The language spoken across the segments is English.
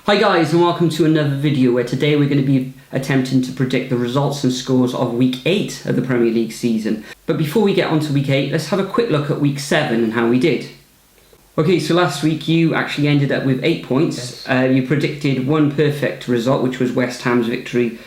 Hi guys, and welcome to another video where today we're going to be attempting to predict the results and scores of week 8 of the Premier League season. But before we get on to week 8, let's have a quick look at week 7 and how we did. Okay, so last week you actually ended up with 8 points. Yes. You predicted one perfect result, which was West Ham's victory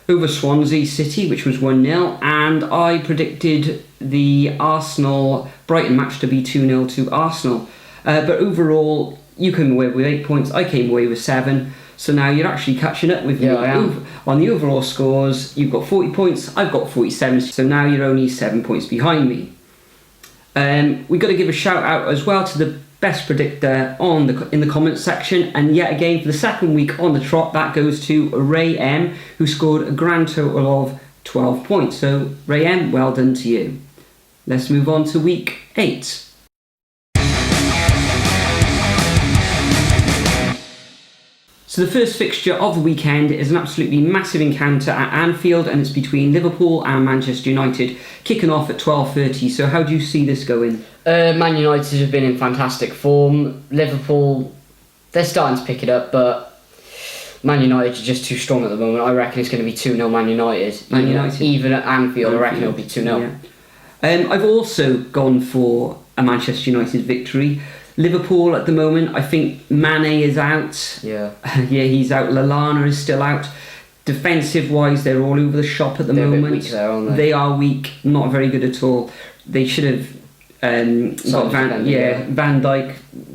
over Swansea City, which was 1-0, and I predicted the Arsenal-Brighton match to be 2-0 to Arsenal. But overall, you came away with 8 points, I came away with 7, so now you're actually catching up with me. Yeah, I am. On the overall scores. You've got 40 points, I've got 47, so now you're only 7 points behind me. We've got to give a shout out as well to the best predictor in the comments section, and yet again for the second week on the trot, that goes to Ray M, who scored a grand total of 12 points. So Ray M, well done to you. Let's move on to week 8. So the first fixture of the weekend is an absolutely massive encounter at Anfield, and it's between Liverpool and Manchester United, kicking off at 12:30. So how do you see this going? Man United have been in fantastic form. Liverpool, they're starting to pick it up, but Man United are just too strong at the moment. I reckon it's going to be 2-0 Man United. Man United. Even at Anfield, I reckon it'll be 2-0. Yeah. I've also gone for a Manchester United victory. Liverpool at the moment, I think Mane is out. Yeah. Yeah, he's out. Lallana is still out. Defensive-wise, they're all over the shop at the They're moment. a bit weak there, aren't they? They are weak, not very good at all. They should have got Van Dijk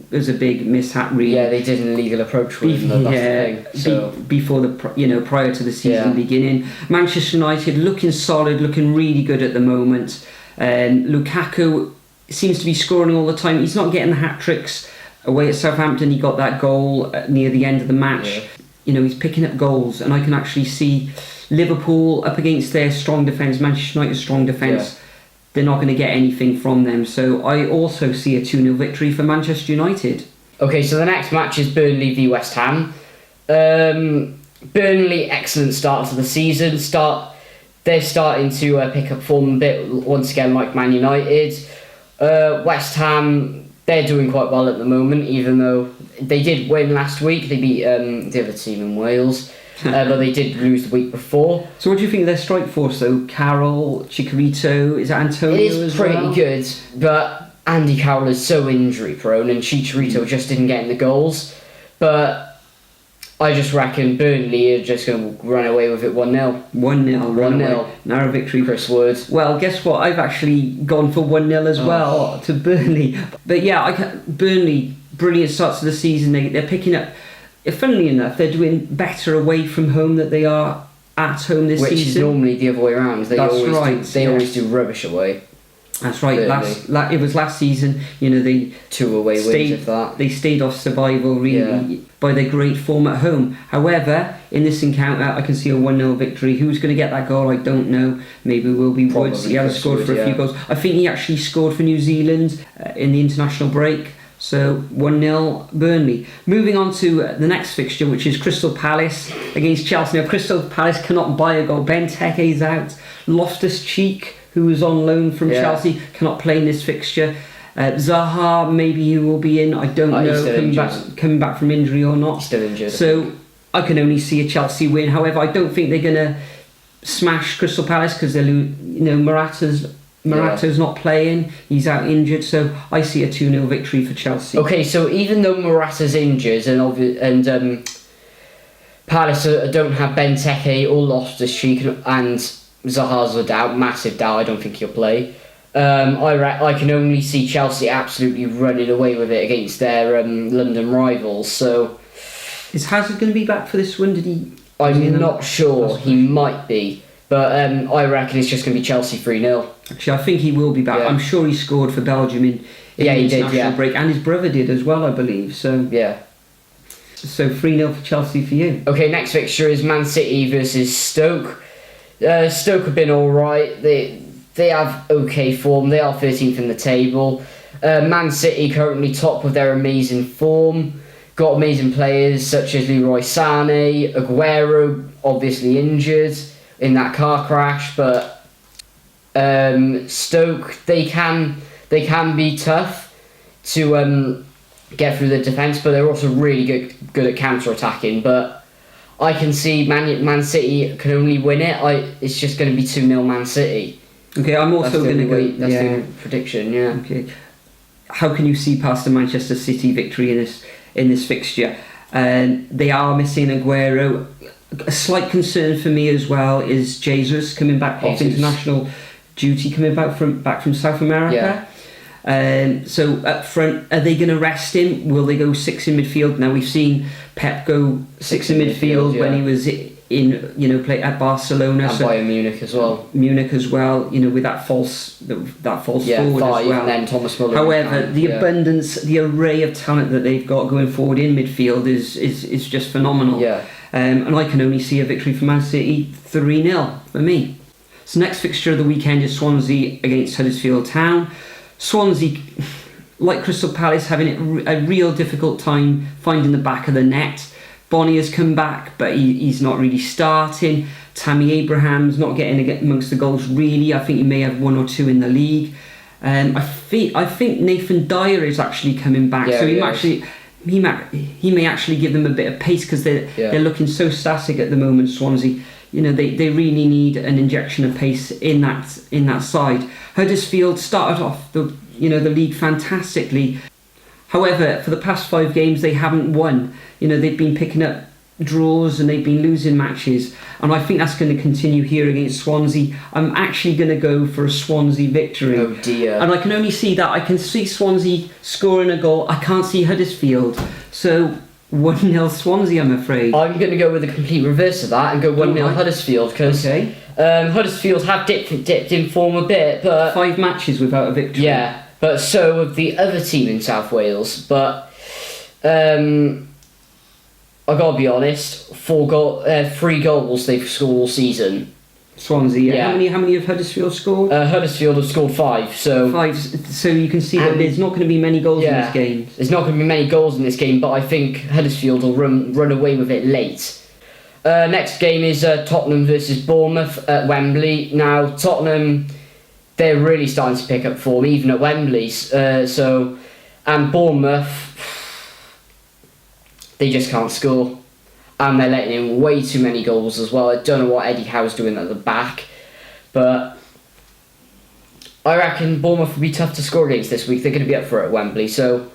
was a big mishap, really. Yeah, they did an illegal approach with him. That's the thing. So. Before prior to the season beginning. Manchester United looking solid, looking really good at the moment. Lukaku seems to be scoring all the time. He's not getting the hat-tricks. Away at Southampton, he got that goal near the end of the match. Yeah. You know, he's picking up goals, and I can actually see Liverpool up against their strong defence, Manchester United's strong defence. Yeah. They're not going to get anything from them. So I also see a 2-0 victory for Manchester United. Okay, so the next match is Burnley v West Ham. Burnley, excellent start to the season. They're starting to pick up form a bit once again, like Man United. West Ham, they're doing quite well at the moment, even though they did win last week. They beat the other team in Wales, but they did lose the week before. So what do you think of their strike force though? Carroll, Chicharito, is that Antonio It is as pretty well? good, but Andy Carroll is so injury prone, and Chicharito just didn't get in the goals. But I just reckon Burnley are just going to run away with it 1-0. 1-0. Narrow victory. Chris Wood. Well, guess what? I've actually gone for 1-0 as well to Burnley. But yeah, Burnley, brilliant starts to the season. They're picking up. Funnily enough, they're doing better away from home than they are at home this season. Which is normally the other way around. They always do rubbish away. That's right. It was last season. You know, they 2 away wins of that. They stayed off survival really by their great form at home. However, in this encounter, I can see a 1-0 victory. Who's going to get that goal? I don't know. Maybe it will be Woods. He has scored for a few goals. I think he actually scored for New Zealand in the international break. So 1-0 Burnley. Moving on to the next fixture, which is Crystal Palace against Chelsea. Now, Crystal Palace cannot buy a goal. Benteke's out. Loftus-Cheek, who was on loan from Chelsea, cannot play in this fixture. Zaha, maybe he will be in. I don't know. Coming back from injury or not. He's still injured. So I can only see a Chelsea win. However, I don't think they're going to smash Crystal Palace because Morata's not playing. He's out injured. So I see a 2-0 victory for Chelsea. Okay, so even though Morata's injured and Palace don't have Benteke or Loftus-Cheek and Zaha's a doubt, massive doubt. I don't think he'll play. I can only see Chelsea absolutely running away with it against their London rivals. So, is Hazard going to be back for this one? I'm not sure. He might be, but I reckon it's just going to be Chelsea 3-0. Actually, I think he will be back. Yeah. I'm sure he scored for Belgium in the international break, and his brother did as well, I believe. So yeah. So 3-0 for Chelsea for you. Okay, next fixture is Man City versus Stoke. Stoke have been alright. They have okay form. They are 13th in the table. Man City currently top of their amazing form. Got amazing players such as Leroy Sané, Aguero, obviously injured in that car crash, but Stoke they can be tough to get through the defence, but they're also really good at counter-attacking. But I can see Man City can only win it. It's just going to be 2-0 Man City. Okay, I'm also going to go... That's the prediction, yeah. Okay. How can you see past the Manchester City victory in this fixture? They are missing Aguero. A slight concern for me as well is Jesus coming back off international duty, coming back from South America. So up front, are they going to rest him? Will they go 6 in midfield? Now we've seen Pep go 6 in midfield when he was in play at Barcelona and Bayern Munich as well. With that false forward 5, as well. And then Thomas Muller. However, the array of talent that they've got going forward in midfield is just phenomenal. Yeah. And I can only see a victory for Man City, 3-0 for me. So next fixture of the weekend is Swansea against Huddersfield Town. Swansea, like Crystal Palace, having a real difficult time finding the back of the net. Bonnie has come back, but he's not really starting. Tammy Abraham's not getting amongst the goals really. I think he may have 1 or 2 in the league. I think Nathan Dyer is actually coming back, so he may actually give them a bit of pace, because they're looking so static at the moment. Swansea, they really need an injection of pace in that side. Huddersfield started off the league fantastically. However, for the past 5 games they haven't won. They've been picking up draws and they've been losing matches, and I think that's going to continue here against Swansea. I'm actually going to go for a Swansea victory. Oh dear. And I can only see that. I can see Swansea scoring a goal. I can't see Huddersfield. So 1-0 Swansea, I'm afraid. I'm going to go with the complete reverse of that and go 1-0 Huddersfield, because Huddersfield have dipped in form a bit, but 5 matches without a victory. Yeah, but so have the other team in South Wales. But I gotta be honest, 3 goals they've scored all season. Swansea, yeah. How many have Huddersfield scored? Huddersfield have scored 5. So 5. So you can see that there's not going to be many goals in this game. There's not going to be many goals in this game, but I think Huddersfield will run away with it late. Next game is Tottenham versus Bournemouth at Wembley. Now Tottenham, they're really starting to pick up form, even at Wembley. And Bournemouth, they just can't score. And they're letting in way too many goals as well. I don't know what Eddie Howe's doing at the back, but I reckon Bournemouth will be tough to score against this week. They're going to be up for it at Wembley. So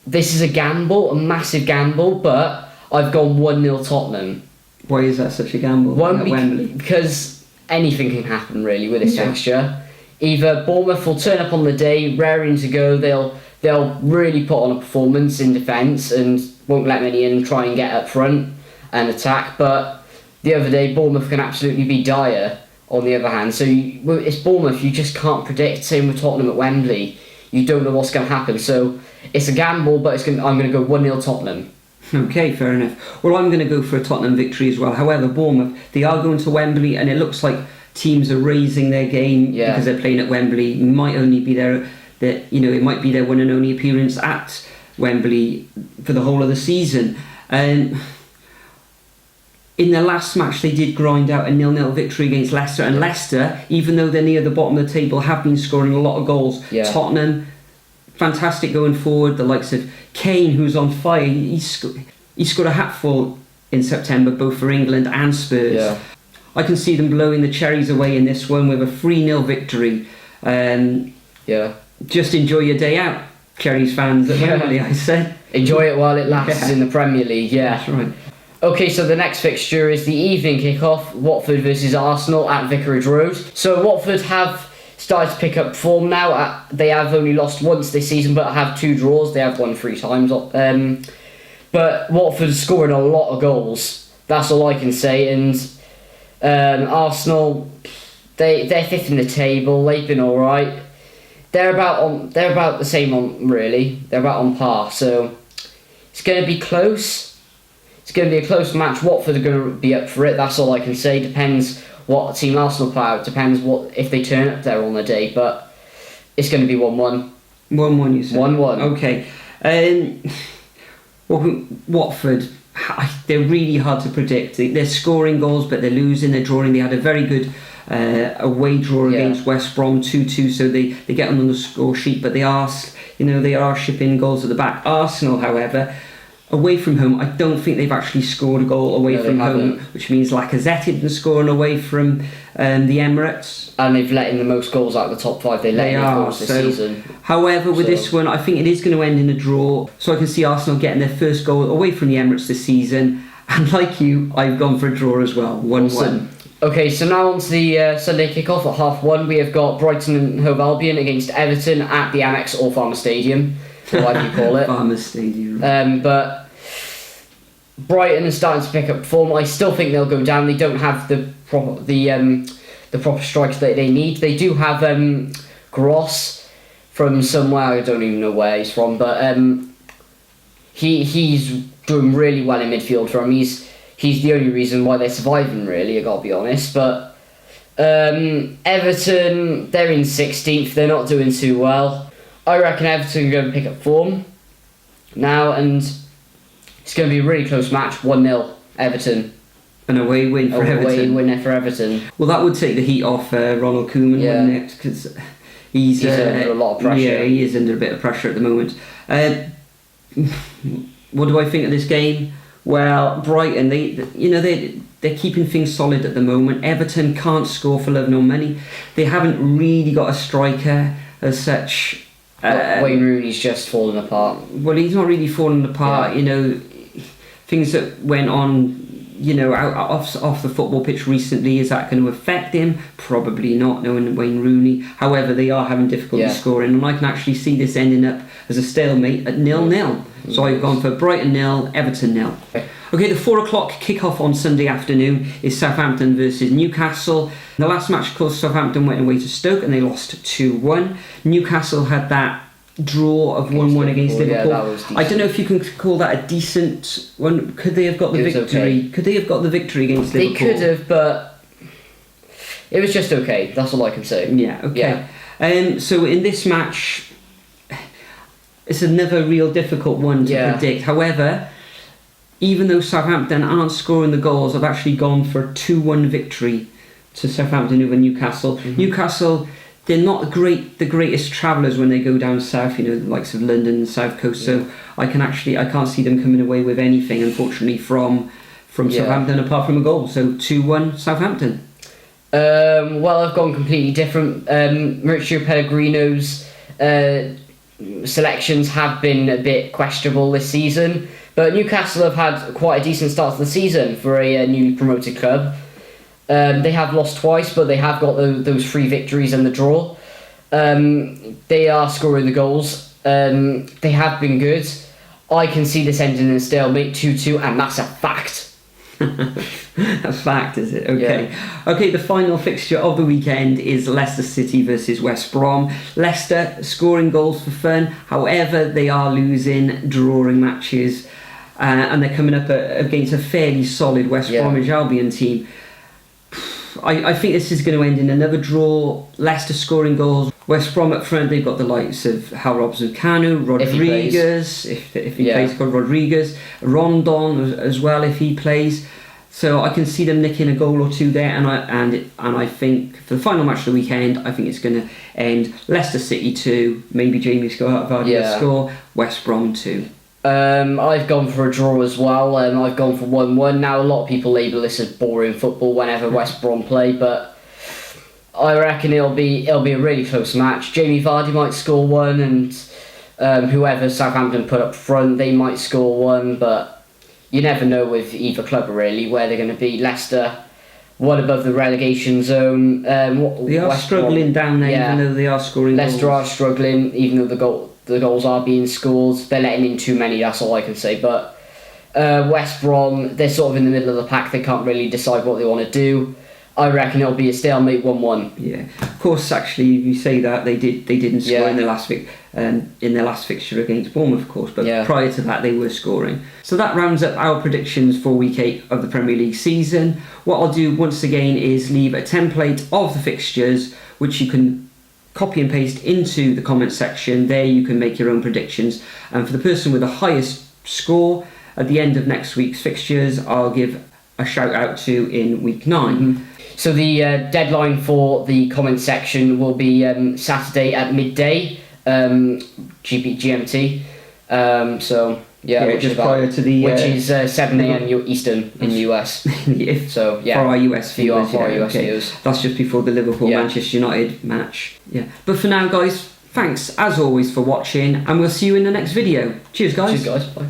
this is a gamble, a massive gamble, but I've gone 1-0 Tottenham. Why is that such a gamble at Wembley? Because anything can happen really with this fixture. Either Bournemouth will turn up on the day, raring to go. They'll really put on a performance in defence and won't let many in and try and get up front and attack. But the other day, Bournemouth can absolutely be dire on the other hand. So it's Bournemouth, you just can't predict. Same with Tottenham at Wembley. You don't know what's going to happen. So it's a gamble, but I'm going to go 1-0 Tottenham. Okay, fair enough. Well, I'm going to go for a Tottenham victory as well. However, Bournemouth, they are going to Wembley, and it looks like teams are raising their game because they're playing at Wembley. It might only be it might be their one and only appearance at Wembley for the whole of the season. In the last match, they did grind out a 0-0 victory against Leicester, and Leicester, even though they're near the bottom of the table, have been scoring a lot of goals. Tottenham, fantastic going forward. The likes of Kane, who's on fire, he scored a hatful in September, both for England and Spurs. I can see them blowing the cherries away in this one with a 3-0 victory. Just enjoy your day out, Cherries fans at Wembley, I said. Enjoy it while it lasts in the Premier League, That's right. Okay, so the next fixture is the evening kickoff, Watford versus Arsenal at Vicarage Road. So Watford have started to pick up form now. They have only lost once this season, but have 2 draws. They have won 3 times. But Watford's scoring a lot of goals. That's all I can say. And Arsenal, they're 5th in the table. They've been all right. They're about the same on really. They're about on par. So it's going to be close. It's going to be a close match. Watford are going to be up for it. That's all I can say. Depends what team Arsenal play out. Depends if they turn up there on the day. But it's going to be 1-1. 1-1, you said? 1-1. Okay. Watford, they're really hard to predict. They're scoring goals, but they're losing. They're drawing. They had a very good away draw against West Brom, 2-2. So they get on the score sheet, but they are they are shipping goals at the back. Arsenal, however, away from home, I don't think they've actually scored a goal away from home, which means Lacazette isn't scoring away from the Emirates. And they've let in the most goals out of the top 5 they let in goals this season. However, with this one, I think it is going to end in a draw, so I can see Arsenal getting their first goal away from the Emirates this season. And like you, I've gone for a draw as well, 1-1. Awesome. Okay, so now on to the Sunday kickoff at 1:30. We have got Brighton and Hove Albion against Everton at the Amex or Farmers Stadium, or whatever you call it. Farmers Stadium. But Brighton is starting to pick up form. I still think they'll go down. They don't have the proper strikers that they need. They do have Gross from somewhere, I don't even know where he's from, but he's doing really well in midfield for them. He's the only reason why they're surviving, really, I gotta be honest. But Everton, they're in 16th, they're not doing too well. I reckon Everton are going to pick up form now, and it's going to be a really close match, 1-0 Everton. An away win for Everton. Away win for Everton. Well, that would take the heat off Ronald Koeman, wouldn't it? Because he's under a lot of pressure. Yeah, he is under a bit of pressure at the moment. What do I think of this game? Well, Brighton, they're keeping things solid at the moment. Everton can't score for love nor money. They haven't really got a striker as such. Wayne Rooney's just fallen apart. Well, he's not really fallen apart. Yeah. Things that went on, off the football pitch recently, is that going to affect him? Probably not, knowing Wayne Rooney. However, they are having difficulty scoring, and I can actually see this ending up as a stalemate at 0-0. So I've gone for Brighton 0, Everton 0. Okay, the 4 o'clock kick-off on Sunday afternoon is Southampton versus Newcastle. In the last match, of course, Southampton went away to Stoke and they lost 2-1. Newcastle had that draw of 1-1 against Liverpool. Yeah, that was decent. I don't know if you can call that a decent one. Could they have got the victory? Okay. Could they have got the victory against Liverpool? They could have, but it was just okay. That's all I can say. Yeah, okay. Yeah. So in this match, it's another real difficult one to predict. However, even though Southampton aren't scoring the goals, I've actually gone for a 2-1 victory to Southampton over Newcastle. Mm-hmm. Newcastle, they're not the greatest travellers when they go down south, the likes of London and South Coast. So I can't see them coming away with anything, unfortunately, from Southampton apart from a goal. So 2-1 Southampton. Well, I've gone completely different. Mauricio Pellegrino's selections have been a bit questionable this season, but Newcastle have had quite a decent start to the season for a newly promoted club. They have lost twice, but they have got those 3 victories and the draw. They are scoring the goals. They have been good. I can see this ending in a stalemate, 2-2, and that's a fact. A fact, is it? Okay. Yeah. Okay, the final fixture of the weekend is Leicester City versus West Brom. Leicester scoring goals for fun, however they are losing, drawing matches, and they're coming up against a fairly solid West Bromwich Albion team. I think this is going to end in another draw. Leicester scoring goals. West Brom up front, they've got the likes of Hal Robson-Kanu, Rodriguez, if he plays, got Rodriguez, Rondon as well if he plays. So I can see them nicking a goal or two there, and I think for the final match of the weekend, I think it's going to end Leicester City 2, maybe Jamie Vardy will score, West Brom 2. I've gone for a draw as well. I've gone for 1-1. Now a lot of people label this as boring football whenever West Brom play, but I reckon it'll be a really close match. Jamie Vardy might score one, and whoever Southampton put up front, they might score one, but you never know with either club really where they're going to be. Leicester, one above the relegation zone. They are struggling down there, even though they are scoring Leicester goals. are struggling, even though the goals are being scored. They're letting in too many, that's all I can say. But West Brom, they're sort of in the middle of the pack. They can't really decide what they want to do. I reckon it'll be a stalemate 1-1. Yeah, of course. Actually, you say that they didn't score in their last fixture against Bournemouth, of course. But prior to that, they were scoring. So that rounds up our predictions for Week 8 of the Premier League season. What I'll do once again is leave a template of the fixtures, which you can copy and paste into the comment section. There you can make your own predictions. And for the person with the highest score at the end of next week's fixtures, I'll give a shout out to in Week 9. Mm-hmm. So the deadline for the comment section will be Saturday at midday. GMT. So yeah, just prior to the which is 7 a.m. Eastern in the US. So yeah, for our US viewers, for our US viewers. That's just before the Liverpool Manchester United match. Yeah, but for now, guys, thanks as always for watching, and we'll see you in the next video. Cheers, guys. Cheers, guys. Bye.